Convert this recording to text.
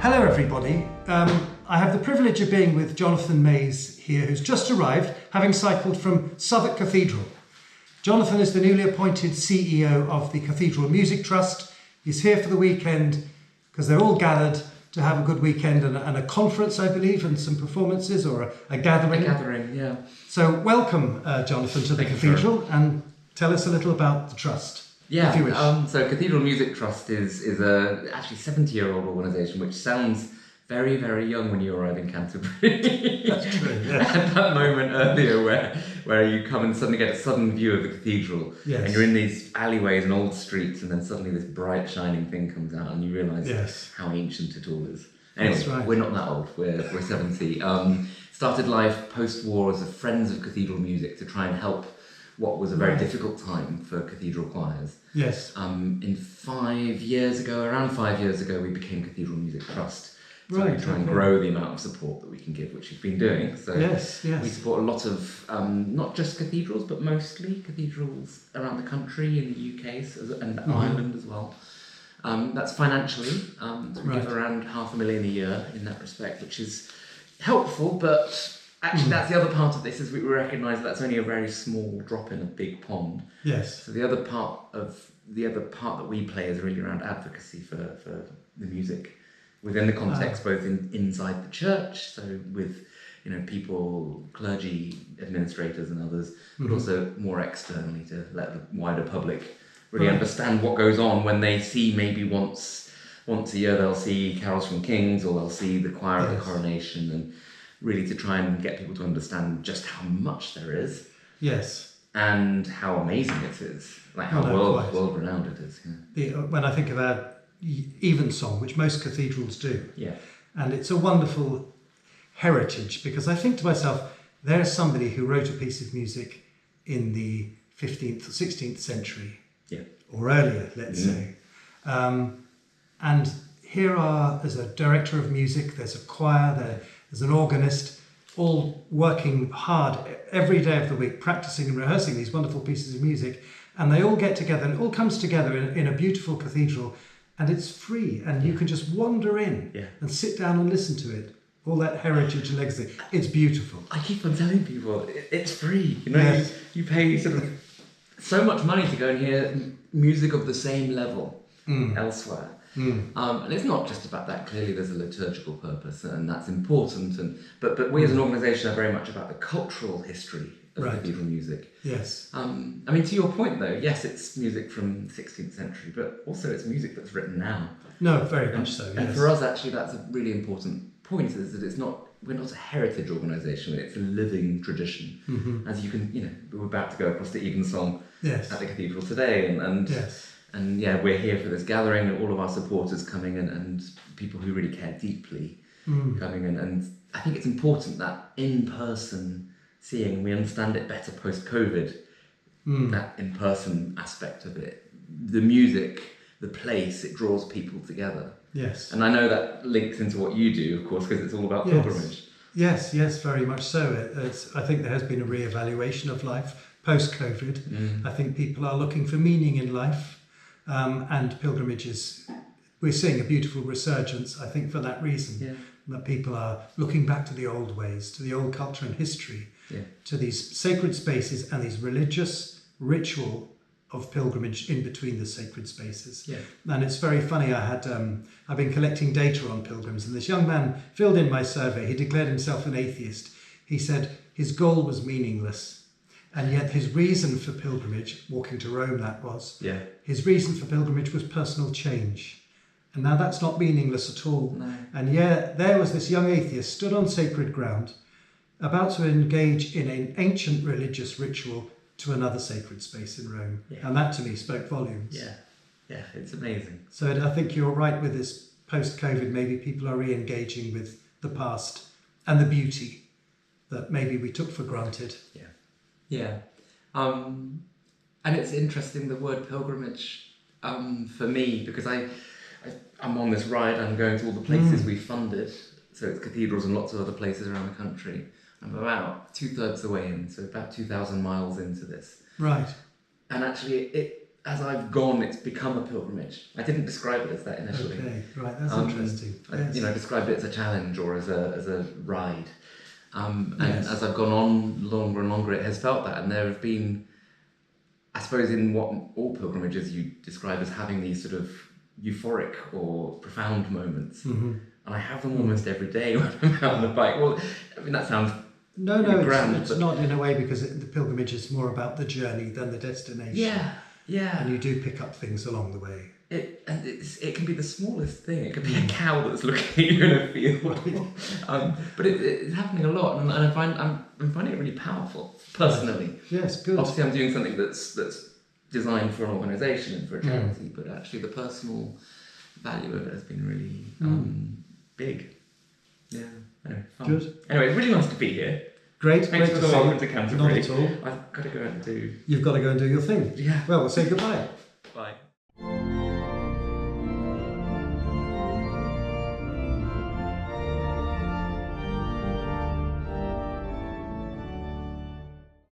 Hello everybody. I have the privilege of being with Jonathan Mays here, who's just arrived, having cycled from Southwark Cathedral. Jonathan is the newly appointed CEO of the Cathedral Music Trust. He's here for the weekend because they're all gathered to have a good weekend and a conference, I believe, and some performances or a gathering. A gathering, yeah. So welcome, Jonathan, to the Cathedral, and tell us a little about the Trust. Yeah, if you wish. So Cathedral Music Trust is a actually 70-year-old organisation, which sounds very, very young when you arrive in Canterbury. That's true, yes. At that moment earlier where you come and suddenly get a sudden view of the cathedral, Yes. and you're in these alleyways and old streets, and then suddenly this bright shining thing comes out and you realise Yes. how ancient it all is. Anyway, That's right. We're not that old, we're 70. Started life post-war as a Friends of Cathedral Music to try and help what was a very difficult time for cathedral choirs. Yes. Around 5 years ago, we became Cathedral Music Trust. So Right, we try and okay. grow the amount of support that we can give, which we've been doing. So Yes, yes. we support a lot of, not just cathedrals, but mostly cathedrals around the country, in the UK and Ireland as well. That's financially, so we give around $500,000 a year in that respect, which is helpful, but actually that's the other part of this, is we recognise that's only a very small drop in a big pond. Yes. So the other part that we play is really around advocacy for the music within the context, both inside the church, so with people, clergy, administrators and others, but also more externally to let the wider public really understand what goes on when they see maybe once a year they'll see carols from Kings, or they'll see the choir of the coronation, and really to try and get people to understand just how much there is. Yes. And how amazing it is, like how world renowned it is. Yeah. When I think of our evensong, which most cathedrals do, and it's a wonderful heritage, because I think to myself, there's somebody who wrote a piece of music in the 15th or 16th century, or earlier, let's say. And here there's a director of music, there's a choir, there's an organist, all working hard every day of the week, practicing and rehearsing these wonderful pieces of music, and they all get together, and it all comes together in a beautiful cathedral, and it's free, and you can just wander in and sit down and listen to it. All that heritage and legacy. It's beautiful. I keep on telling people, it's free. Yes. You pay sort of so much money to go and hear music of the same level elsewhere. And it's not just about that. Clearly there's a liturgical purpose, and that's important. But we as an organisation are very much about the cultural history of cathedral music. Yes. I mean, to your point though, yes, it's music from the 16th century, but also it's music that's written now. No, very much so, And yes. for us, actually, that's a really important point, is that we're not a heritage organisation, it's a living tradition. As you can, we're about to go across to Evensong at the cathedral today, and we're here for this gathering, and all of our supporters coming and people who really care deeply coming in. And I think it's important that in-person seeing, we understand it better post-COVID, that in-person aspect of it. The music, the place, it draws people together. Yes. And I know that links into what you do, of course, because it's all about pilgrimage. Yes, very much so. I think there has been a re-evaluation of life post-COVID. I think people are looking for meaning in life, and pilgrimages, we're seeing a beautiful resurgence, I think, for that reason, that people are looking back to the old ways, to the old culture and history, to these sacred spaces and these religious ritual of pilgrimage in between the sacred spaces. And it's very funny, I've been collecting data on pilgrims, and this young man filled in my survey. He declared himself an atheist. He said his goal was meaningless, and yet his reason for pilgrimage, walking to Rome that was, his reason for pilgrimage was personal change. And now that's not meaningless at all. No. And yet there was this young atheist stood on sacred ground, about to engage in an ancient religious ritual to another sacred space in Rome. And that to me spoke volumes. Yeah, it's amazing. So I think you're right with this post-COVID, maybe people are re-engaging with the past and the beauty that maybe we took for granted. And it's interesting, the word pilgrimage, for me, because I'm on this ride, I'm going to all the places we funded, so it's cathedrals and lots of other places around the country. I'm about 2/3 the way in, so about 2,000 miles into this. Right. And actually, as I've gone, it's become a pilgrimage. I didn't describe it as that initially. Okay, right, that's interesting. Yes. I described it as a challenge or as a ride. And yes. as I've gone on longer and longer, it has felt that. And there have been, I suppose, in what all pilgrimages you describe as having these sort of euphoric or profound moments. And I have them almost every day when I'm out on the bike. Well, I mean, that sounds grand, it's not in a way, because the pilgrimage is more about the journey than the destination. Yeah. And you do pick up things along the way. It can be the smallest thing. It could be a cow that's looking at you in a field. But it's happening a lot, and I'm finding it really powerful personally. Yes, good. Obviously, I'm doing something that's designed for an organisation and for a charity, but actually the personal value of it has been really big. Yeah. Anyway, fun. Good. Anyway, it's really nice to be here. Great. Thanks for the welcome to Canterbury. Not at all. I've got to go and do. You've got to go and do your thing. Yeah. Well, we'll say goodbye. Bye.